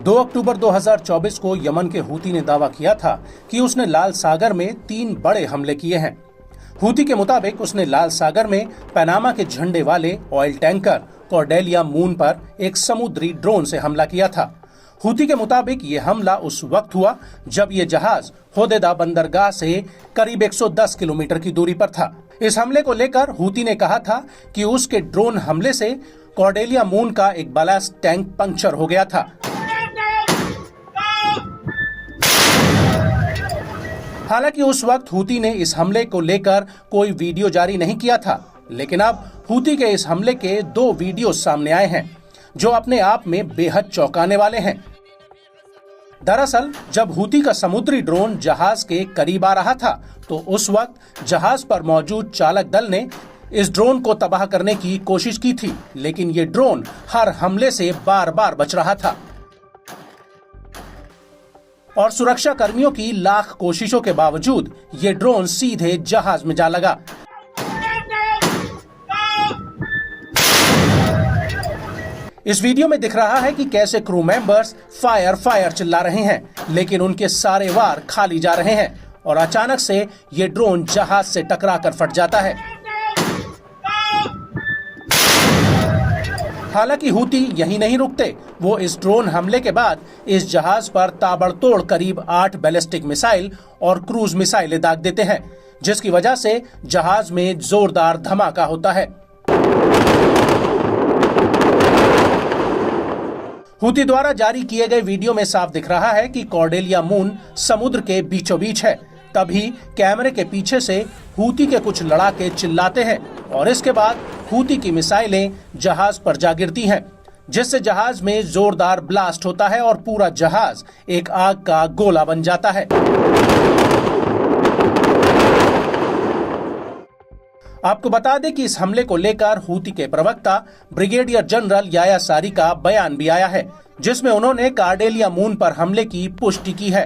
2 अक्टूबर 2024 को यमन के हूती ने दावा किया था कि उसने लाल सागर में 3 बड़े हमले किए हैं। हूती के मुताबिक उसने लाल सागर में पनामा के झंडे वाले ऑयल टैंकर कॉर्डेलिया मून पर एक समुद्री ड्रोन से हमला किया था। हूती के मुताबिक ये हमला उस वक्त हुआ जब ये जहाज होदेदा बंदरगाह से करीब 110 किलोमीटर की दूरी पर था। इस हमले को लेकर हूती ने कहा था कि उसके ड्रोन हमले से कॉर्डेलिया मून का एक बैलास्ट टैंक पंक्चर हो गया था। हालांकि उस वक्त हूती ने इस हमले को लेकर कोई वीडियो जारी नहीं किया था, लेकिन अब हूती के इस हमले के 2 वीडियो सामने आए हैं जो अपने आप में बेहद चौंकाने वाले हैं। दरअसल जब हूती का समुद्री ड्रोन जहाज के करीब आ रहा था तो उस वक्त जहाज पर मौजूद चालक दल ने इस ड्रोन को तबाह करने की कोशिश की थी, लेकिन ये ड्रोन हर हमले से बार बार बच रहा था और सुरक्षा कर्मियों की लाख कोशिशों के बावजूद ये ड्रोन सीधे जहाज में जा लगा। इस वीडियो में दिख रहा है कि कैसे क्रू मेंबर्स फायर फायर चिल्ला रहे हैं, लेकिन उनके सारे वार खाली जा रहे हैं और अचानक से ये ड्रोन जहाज से टकराकर फट जाता है। हालांकि हूती यहीं नहीं रुकते, वो इस ड्रोन हमले के बाद इस जहाज पर ताबड़तोड़ करीब 8 बैलिस्टिक मिसाइल और क्रूज मिसाइलें दाग देते हैं, जिसकी वजह से जहाज में जोरदार धमाका होता है। हूती द्वारा जारी किए गए वीडियो में साफ दिख रहा है कि कॉर्डेलिया मून समुद्र के बीचों बीच है। तभी कैमरे के पीछे से हूती के कुछ लड़ाके चिल्लाते हैं और इसके बाद हूती की मिसाइलें जहाज पर जा गिरती हैं, जिससे जहाज में जोरदार ब्लास्ट होता है और पूरा जहाज एक आग का गोला बन जाता है। आपको बता दें कि इस हमले को लेकर हूती के प्रवक्ता ब्रिगेडियर जनरल याया सारी का बयान भी आया है, जिसमें उन्होंने कॉर्डेलिया मून पर हमले की पुष्टि की है।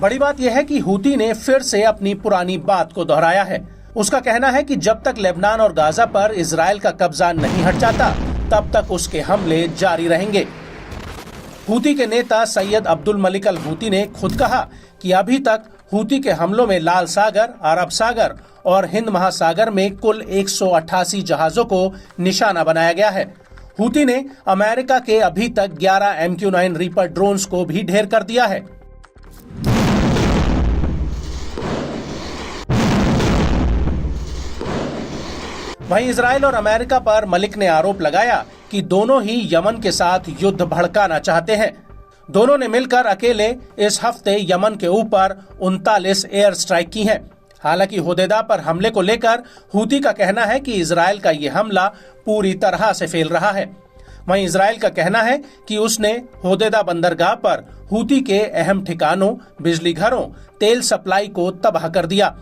बड़ी बात यह है कि हूती ने फिर से अपनी पुरानी बात को दोहराया है। उसका कहना है कि जब तक लेबनान और गाजा पर इजराइल का कब्जा नहीं हट जाता तब तक उसके हमले जारी रहेंगे। हूती के नेता सैयद अब्दुल मलिक अल हूती ने खुद कहा कि अभी तक हूती के हमलों में लाल सागर, अरब सागर और हिंद महासागर में कुल 188 जहाजों को निशाना बनाया गया है। हूती ने अमेरिका के अभी तक 11 MQ-9 रीपर ड्रोन्स को भी ढेर कर दिया है। वहीं इजराइल और अमेरिका पर मलिक ने आरोप लगाया कि दोनों ही यमन के साथ युद्ध भड़काना चाहते हैं। दोनों ने मिलकर अकेले इस हफ्ते यमन के ऊपर 39 एयर स्ट्राइक की हैं। हालांकि होदेदा पर हमले को लेकर हूती का कहना है कि इजराइल का ये हमला पूरी तरह से फेल रहा है। वहीं इजराइल का कहना है कि उसने होदेदा बंदरगाह पर हूती के अहम ठिकानों, बिजली घरों, तेल सप्लाई को तबाह कर दिया।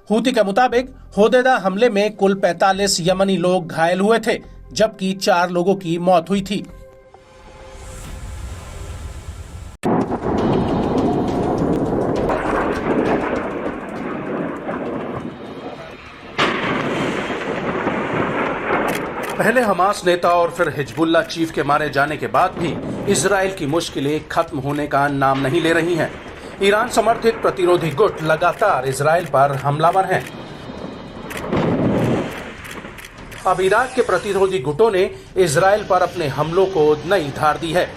हूती के मुताबिक होदेदा हमले में कुल 45 यमनी लोग घायल हुए थे, जबकि 4 लोगों की मौत हुई थी। पहले हमास नेता और फिर हिजबुल्लाह चीफ के मारे जाने के बाद भी इजराइल की मुश्किलें खत्म होने का नाम नहीं ले रही हैं। ईरान समर्थित प्रतिरोधी गुट लगातार इजराइल पर हमलावर हैं। अब इराक के प्रतिरोधी गुटों ने इजराइल पर अपने हमलों को नई धार दी है,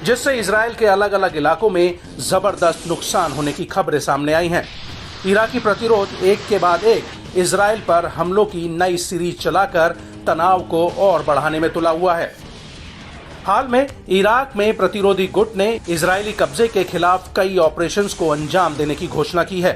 जिससे इजराइल के अलग अलग इलाकों में जबरदस्त नुकसान होने की खबरें सामने आई हैं। इराकी प्रतिरोध एक के बाद एक इजराइल पर हमलों की नई सीरीज चलाकर तनाव को और बढ़ाने में तुला हुआ है। हाल में इराक में प्रतिरोधी गुट ने इजरायली कब्जे के खिलाफ कई ऑपरेशंस को अंजाम देने की घोषणा की है।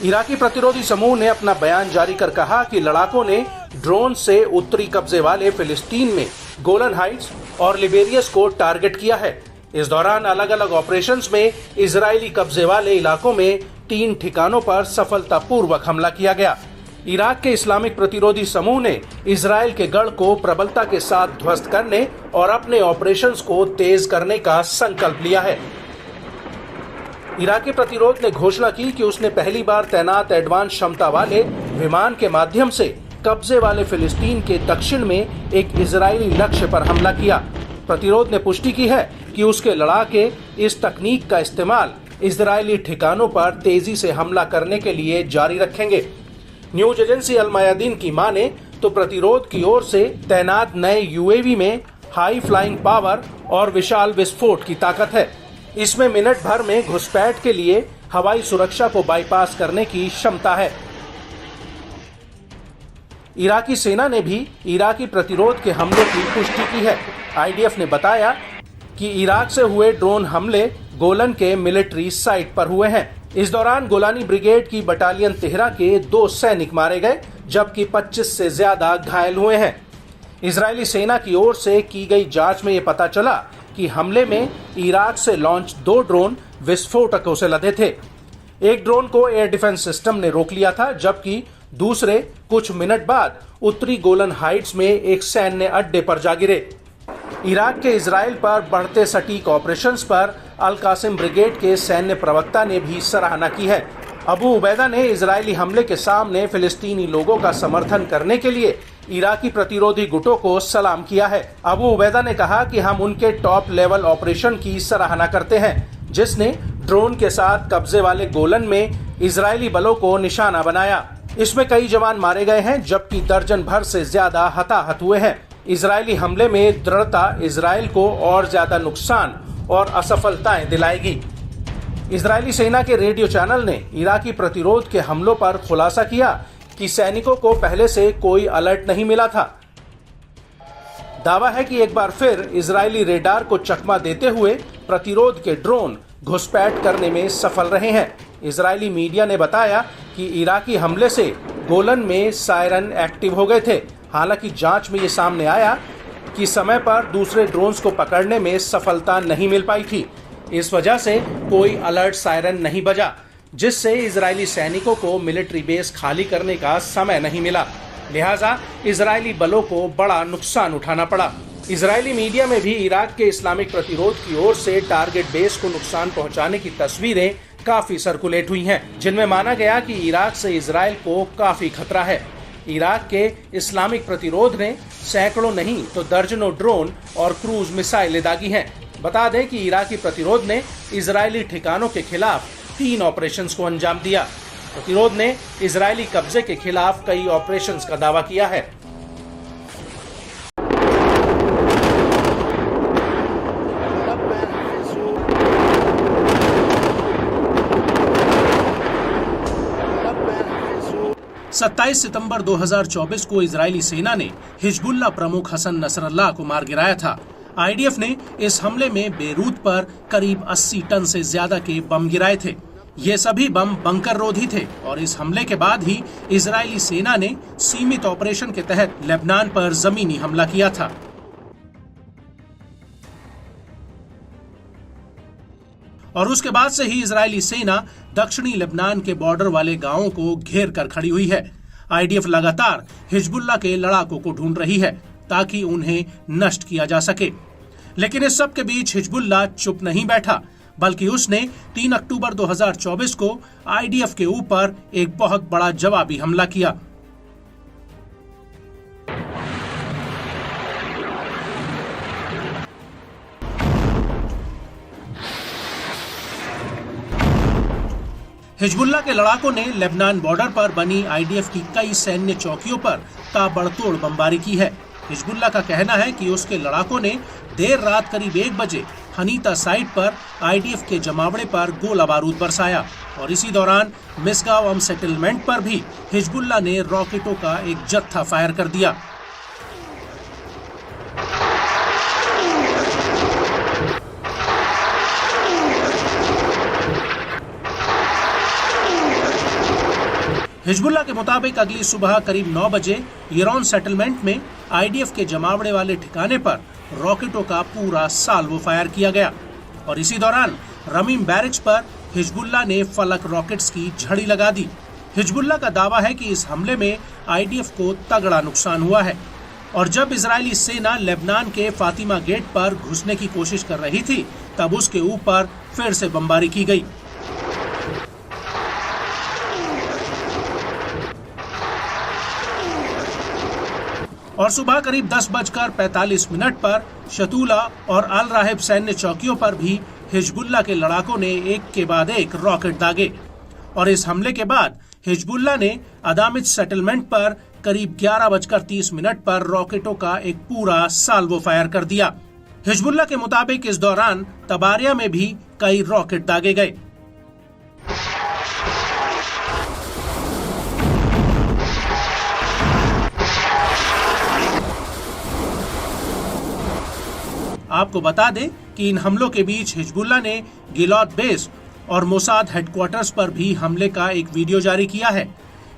इराकी प्रतिरोधी समूह ने अपना बयान जारी कर कहा कि लड़ाकों ने ड्रोन से उत्तरी कब्जे वाले फिलिस्तीन में गोलन हाइट्स और लिबेरियस को टारगेट किया है। इस दौरान अलग अलग ऑपरेशंस में इजरायली कब्जे वाले इलाकों में 3 ठिकानों पर सफलतापूर्वक हमला किया गया। इराक के इस्लामिक प्रतिरोधी समूह ने इजरायल के गढ़ को प्रबलता के साथ ध्वस्त करने और अपने ऑपरेशंस को तेज करने का संकल्प लिया है। इराकी प्रतिरोध ने घोषणा की कि उसने पहली बार तैनात एडवांस क्षमता वाले विमान के माध्यम से कब्जे वाले फिलिस्तीन के दक्षिण में एक इजरायली लक्ष्य पर हमला किया। प्रतिरोध ने पुष्टि की है कि उसके लड़ाके इस तकनीक का इस्तेमाल इजरायली ठिकानों पर तेजी से हमला करने के लिए जारी रखेंगे। न्यूज एजेंसी अल मयादीन की माने तो प्रतिरोध की ओर से तैनात नए यूएवी में हाई फ्लाइंग पावर और विशाल विस्फोट की ताकत है। इसमें मिनट भर में घुसपैठ के लिए हवाई सुरक्षा को बाईपास करने की क्षमता है। इराकी सेना ने भी इराकी प्रतिरोध के हमले की पुष्टि की है। आईडीएफ ने बताया कि इराक से हुए ड्रोन हमले गोलन के मिलिट्री साइट पर हुए हैं। इस दौरान गोलानी ब्रिगेड की बटालियन तेहरा के 2 सैनिक मारे गए, जबकि 25 से ज्यादा घायल हुए हैं। इजरायली सेना की ओर से की गई जांच में ये पता चला कि हमले में इराक से लॉन्च 2 ड्रोन विस्फोटकों से लदे थे। एक ड्रोन को एयर डिफेंस सिस्टम ने रोक लिया था, जबकि दूसरे कुछ मिनट बाद उत्तरी गोलन हाइट्स में एक सैन्य अड्डे पर जा गिरे। इराक के इजराइल पर बढ़ते सटीक ऑपरेशंस पर अल कासिम ब्रिगेड के सैन्य प्रवक्ता ने भी सराहना की है। अबू उबैदा ने इजरायली हमले के सामने फिलिस्तीनी लोगों का समर्थन करने के लिए इराकी प्रतिरोधी गुटों को सलाम किया है। अबू उबैदा ने कहा कि हम उनके टॉप लेवल ऑपरेशन की सराहना करते हैं, जिसने ड्रोन के साथ कब्जे वाले गोलन में इजरायली बलों को निशाना बनाया। इसमें कई जवान मारे गए हैं, जबकि दर्जन भर से ज्यादा हताहत हुए हैं। इजरायली हमले में दृढ़ता इजराइल को और ज्यादा नुकसान और असफलताएं दिलाएगी। इजरायली सेना के रेडियो चैनल ने इराकी प्रतिरोध के हमलों पर खुलासा किया कि सैनिकों को पहले से कोई अलर्ट नहीं मिला था। दावा है कि एक बार फिर इजरायली रेडार को चकमा देते हुए प्रतिरोध के ड्रोन घुसपैठ करने में सफल रहे हैं। इजरायली मीडिया ने बताया कि इराकी हमले से गोलन में सायरन एक्टिव हो गए थे। हालांकि जांच में ये सामने आया कि समय पर दूसरे ड्रोन्स को पकड़ने में सफलता नहीं मिल पाई थी। इस वजह से कोई अलर्ट सायरन नहीं बजा, जिससे इजरायली सैनिकों को मिलिट्री बेस खाली करने का समय नहीं मिला। लिहाजा इजरायली बलों को बड़ा नुकसान उठाना पड़ा। इजरायली मीडिया में भी इराक के इस्लामिक प्रतिरोध की ओर से टारगेट बेस को नुकसान पहुंचाने की तस्वीरें काफी सर्कुलेट हुई हैं, जिनमें माना गया कि इराक से इजरायल को काफी खतरा है। इराक के इस्लामिक प्रतिरोध ने सैकड़ों नहीं तो दर्जनों ड्रोन और क्रूज मिसाइलें दागी हैं। बता दें कि इराकी प्रतिरोध ने इजरायली ठिकानों के खिलाफ 3 ऑपरेशंस को अंजाम दिया। प्रतिरोध ने इजरायली कब्जे के खिलाफ कई ऑपरेशंस का दावा किया है। सत्ताईस सितंबर 2024 को इजरायली सेना ने हिजबुल्लाह प्रमुख हसन नसरल्लाह को मार गिराया था। आईडीएफ ने इस हमले में बेरूत पर करीब 80 टन से ज्यादा के बम गिराए थे। ये सभी बम बंकर रोधी थे और इस हमले के बाद ही इजरायली सेना ने सीमित ऑपरेशन के तहत लेबनान पर जमीनी हमला किया था। और उसके बाद से ही इजरायली सेना दक्षिणी लेबनान के बॉर्डर वाले गांवों को घेर कर खड़ी हुई है। आईडीएफ लगातार हिजबुल्लाह के लड़ाकों को ढूंढ रही है ताकि उन्हें नष्ट किया जा सके। लेकिन इस सब के बीच हिजबुल्लाह चुप नहीं बैठा, बल्कि उसने 3 अक्टूबर 2024 को आईडीएफ के ऊपर एक बहुत बड़ा जवाबी हमला किया। हिजबुल्लाह के लड़ाकों ने लेबनान बॉर्डर पर बनी आईडीएफ की कई सैन्य चौकियों पर ताबड़तोड़ बमबारी की है। हिजबुल्लाह का कहना है कि उसके लड़ाकों ने देर रात करीब 1 बजे हनीता साइट पर आईडीएफ के जमावड़े पर गोला बारूद बरसाया और इसी दौरान मिसगांव सेटलमेंट पर भी हिजबुल्लाह ने रॉकेटों का एक जत्था फायर कर दिया। हिजबुल्लाह के मुताबिक अगली सुबह करीब 9 बजे येरोन सेटलमेंट में आईडीएफ के जमावड़े वाले ठिकाने पर रॉकेटों का पूरा साल्वो फायर किया गया और इसी दौरान रमीम बैरिक्स पर हिजबुल्लाह ने फलक रॉकेट्स की झड़ी लगा दी। हिजबुल्लाह का दावा है कि इस हमले में आईडीएफ को तगड़ा नुकसान हुआ है और जब इजरायली सेना लेबनान के फातिमा गेट पर घुसने की कोशिश कर रही थी तब उसके ऊपर फिर से बमबारी की गई। और सुबह करीब 10:45 पर शतूला और अल राहिब सैन्य चौकियों पर भी हिजबुल्लाह के लड़ाकों ने एक के बाद एक रॉकेट दागे और इस हमले के बाद हिजबुल्लाह ने अदामिज सेटलमेंट पर करीब 11:30 पर रॉकेटों का एक पूरा साल्वो फायर कर दिया। हिजबुल्लाह के मुताबिक इस दौरान तबारिया में भी कई रॉकेट दागे गए। आपको बता दें कि इन हमलों के बीच हिजबुल्लाह ने गिलॉद बेस और मोसाद हेडक्वार्टर्स पर भी हमले का एक वीडियो जारी किया है।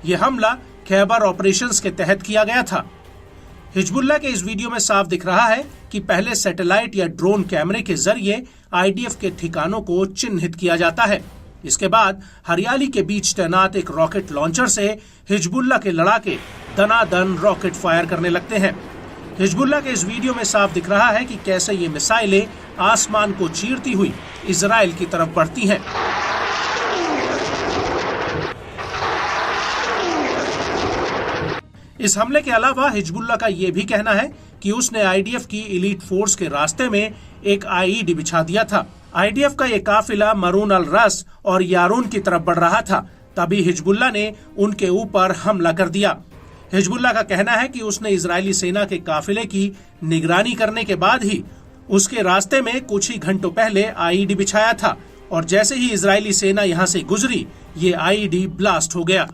यह हमला खैबर ऑपरेशंस के तहत किया गया था। हिजबुल्लाह के इस वीडियो में साफ दिख रहा है कि पहले सैटेलाइट या ड्रोन कैमरे के जरिए आईडीएफ के ठिकानों को चिन्हित किया जाता है। इसके बाद हरियाली के बीच तैनात एक रॉकेट लॉन्चर से हिजबुल्लाह के लड़ाके दनादन रॉकेट फायर करने लगते हैं। हिजबुल्लाह के इस वीडियो में साफ दिख रहा है कि कैसे ये मिसाइलें आसमान को चीरती हुई इजराइल की तरफ बढ़ती हैं। इस हमले के अलावा हिजबुल्लाह का ये भी कहना है कि उसने आईडीएफ की एलीट फोर्स के रास्ते में एक आईईडी बिछा दिया था। आईडीएफ का ये काफिला मरून अल रस और यारून की तरफ बढ़ रहा था, तभी हिजबुल्लाह ने उनके ऊपर हमला कर दिया। हिजबुल्लाह का कहना है कि उसने इजरायली सेना के काफिले की निगरानी करने के बाद ही उसके रास्ते में कुछ ही घंटों पहले आईईडी बिछाया था और जैसे ही इजरायली सेना यहां से गुजरी ये आईईडी ब्लास्ट हो गया।